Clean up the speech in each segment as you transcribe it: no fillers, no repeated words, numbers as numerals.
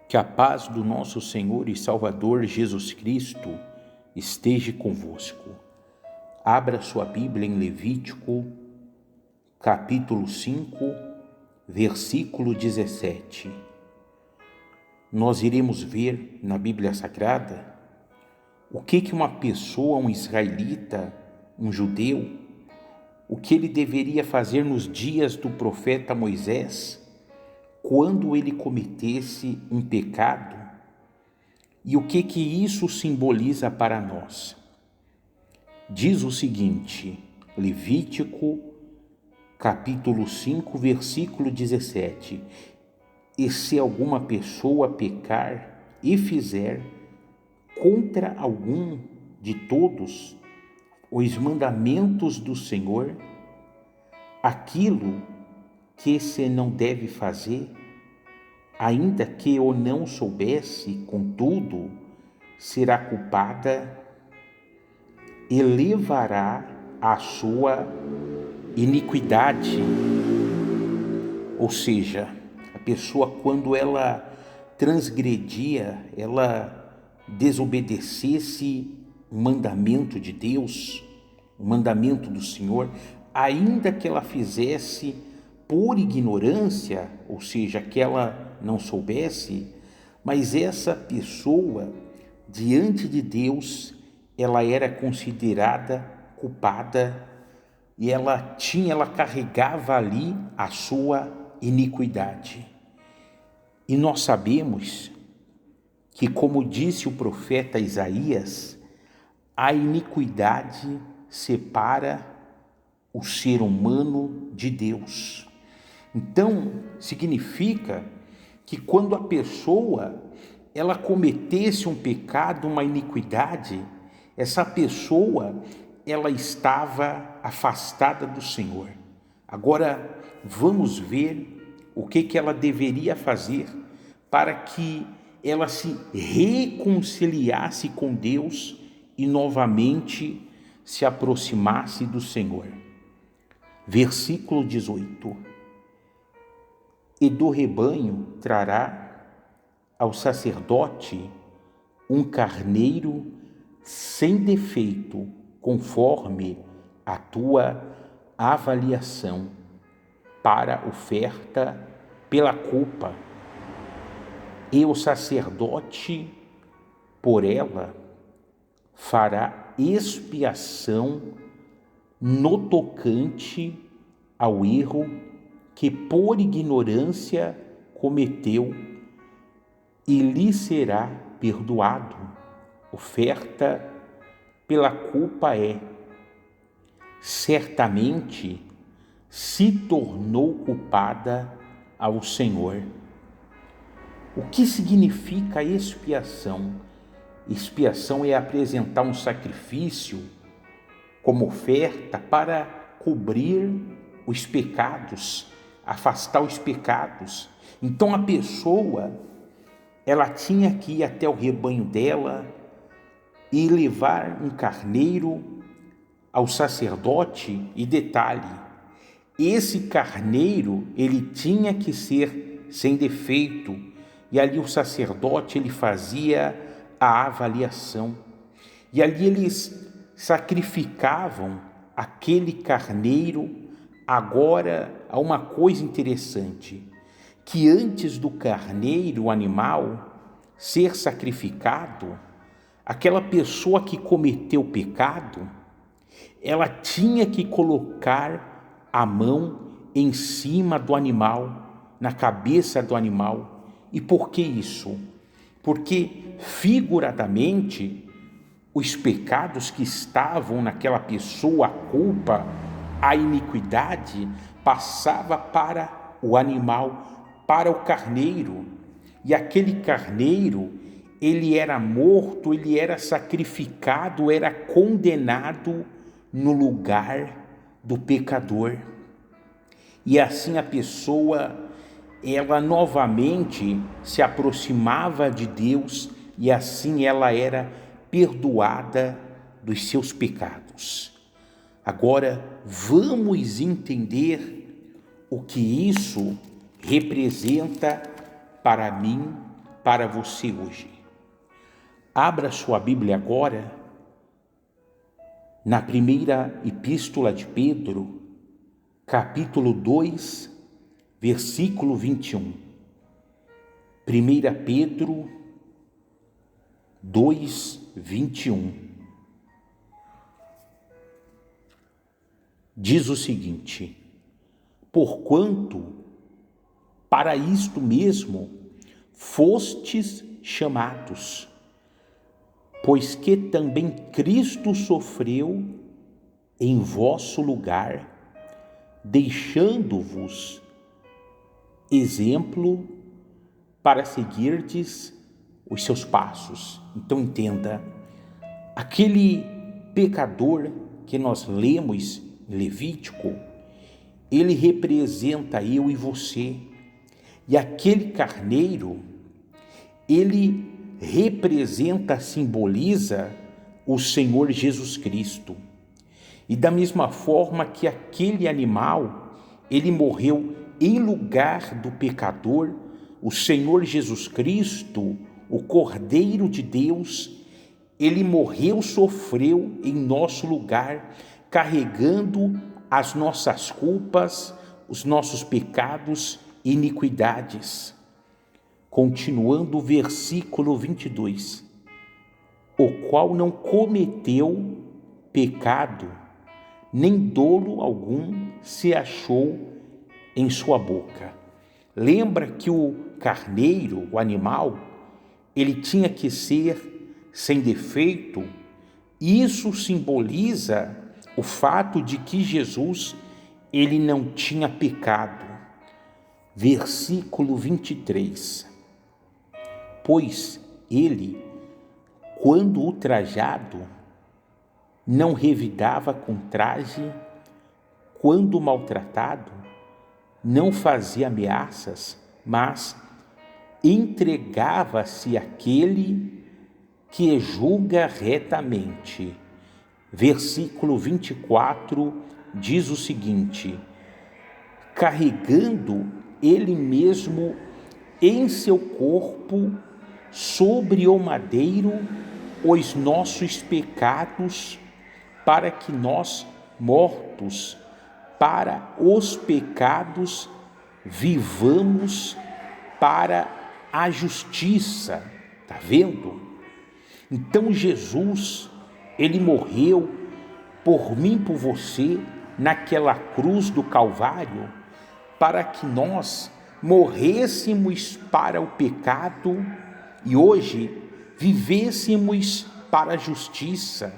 Que a paz do nosso Senhor e Salvador Jesus Cristo esteja convosco. Abra sua Bíblia em Levítico, capítulo 5, versículo 17. Nós iremos ver na Bíblia Sagrada o que uma pessoa, um israelita, um judeu, o que ele deveria fazer nos dias do profeta Moisés, quando ele cometesse um pecado, e o que isso simboliza para nós. Diz o seguinte, Levítico, capítulo 5, versículo 17: E se alguma pessoa pecar e fizer contra algum de todos os mandamentos do Senhor, aquilo que se não deve fazer, ainda que o não soubesse, contudo, será culpada e levará a sua iniquidade. Ou seja, a pessoa, quando ela transgredia, ela desobedecesse um mandamento de Deus, um mandamento do Senhor, ainda que ela fizesse por ignorância, ou seja, que ela não soubesse, mas essa pessoa, diante de Deus, ela era considerada culpada e ela carregava ali a sua iniquidade. E nós sabemos que, como disse o profeta Isaías, a iniquidade separa o ser humano de Deus. Então, significa que quando a pessoa ela cometesse um pecado, uma iniquidade, essa pessoa ela estava afastada do Senhor. Agora vamos ver o que ela deveria fazer para que ela se reconciliasse com Deus e novamente se aproximasse do Senhor. Versículo 18: E do rebanho trará ao sacerdote um carneiro sem defeito, conforme a tua avaliação, para oferta pela culpa. E o sacerdote por ela fará expiação no tocante ao erro que por ignorância cometeu, e lhe será perdoado. Oferta pela culpa certamente se tornou culpada ao Senhor. O que significa expiação? Expiação é apresentar um sacrifício como oferta para cobrir os pecados, afastar os pecados. Então a pessoa, ela tinha que ir até o rebanho dela e levar um carneiro ao sacerdote. E detalhe, esse carneiro ele tinha que ser sem defeito, e ali o sacerdote ele fazia a avaliação, e ali eles sacrificavam aquele carneiro. Agora, há uma coisa interessante, que antes do carneiro, o animal, ser sacrificado, aquela pessoa que cometeu o pecado, ela tinha que colocar a mão em cima do animal, na cabeça do animal. E por que isso? Porque, figuradamente, os pecados que estavam naquela pessoa, a culpa, a iniquidade, passava para o animal, para o carneiro. E aquele carneiro, ele era morto, ele era sacrificado, era condenado no lugar do pecador. E assim a pessoa, ela novamente se aproximava de Deus, e assim ela era perdoada dos seus pecados. Agora vamos entender o que isso representa para mim, para você hoje. Abra sua Bíblia agora na primeira epístola de Pedro, capítulo 2, versículo 21. 1 Pedro 2, 21. Diz o seguinte: porquanto para isto mesmo fostes chamados, pois que também Cristo sofreu em vosso lugar, deixando-vos exemplo para seguirdes os seus passos. Então entenda, aquele pecador que nós lemos em Levítico, ele representa eu e você, e aquele carneiro, ele representa, simboliza o Senhor Jesus Cristo. E da mesma forma que aquele animal, ele morreu em lugar do pecador, o Senhor Jesus Cristo, o Cordeiro de Deus, ele morreu, sofreu em nosso lugar, carregando as nossas culpas, os nossos pecados e iniquidades. Continuando o versículo 22, o qual não cometeu pecado, nem dolo algum se achou em sua boca. Lembra que o carneiro, o animal, ele tinha que ser sem defeito. Isso simboliza o fato de que Jesus, ele não tinha pecado. Versículo 23. Pois ele, quando ultrajado, não revidava com traje, quando maltratado, não fazia ameaças, mas entregava-se àquele que julga retamente. Versículo 24 diz o seguinte: carregando ele mesmo em seu corpo sobre o madeiro os nossos pecados, para que nós, mortos para os pecados, vivamos para a justiça. Tá vendo? Então Jesus, ele morreu por mim, por você, naquela cruz do Calvário, para que nós morrêssemos para o pecado e hoje vivêssemos para a justiça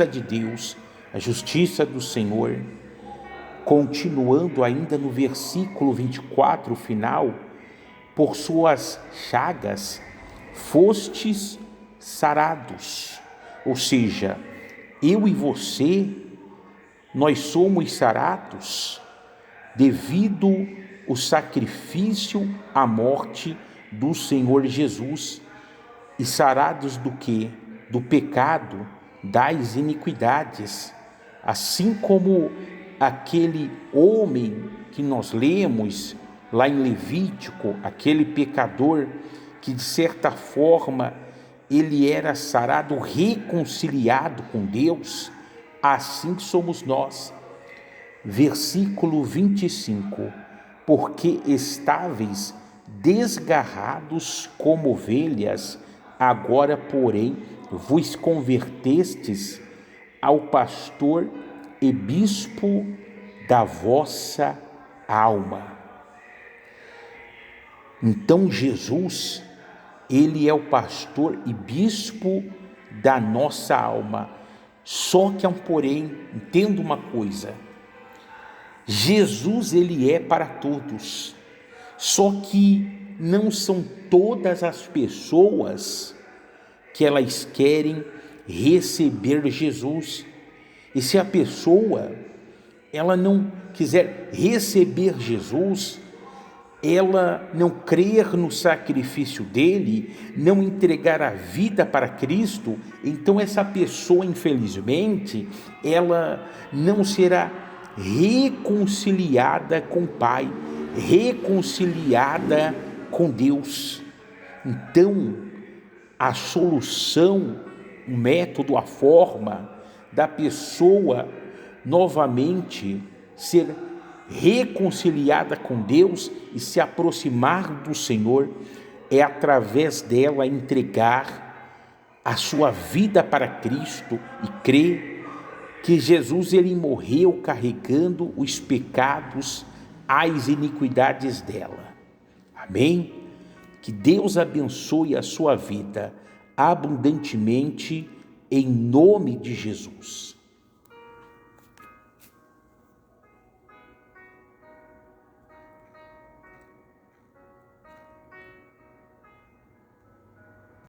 de Deus, a justiça do Senhor. Continuando ainda no versículo 24, final, por suas chagas fostes sarados. Ou seja, eu e você, nós somos sarados devido ao sacrifício, à morte do Senhor Jesus. E sarados do quê? Do pecado, das iniquidades. Assim como aquele homem que nós lemos lá em Levítico, aquele pecador que de certa forma ele era sarado, reconciliado com Deus, assim somos nós. Versículo 25, porque estáveis desgarrados como ovelhas, agora porém vos convertestes ao pastor e bispo da vossa alma. Então Jesus, ele é o pastor e bispo da nossa alma. Só que há um porém, entenda uma coisa, Jesus, ele é para todos, só que não são todas as pessoas que elas querem receber Jesus. E se a pessoa, ela não quiser receber Jesus, ela não crer no sacrifício dele, não entregar a vida para Cristo, então essa pessoa, infelizmente, ela não será reconciliada com o Pai, reconciliada com Deus. Então, a solução, o método, a forma da pessoa novamente ser reconciliada com Deus e se aproximar do Senhor é através dela entregar a sua vida para Cristo e crer que Jesus ele morreu carregando os pecados, as iniquidades dela. Amém? Que Deus abençoe a sua vida abundantemente em nome de Jesus.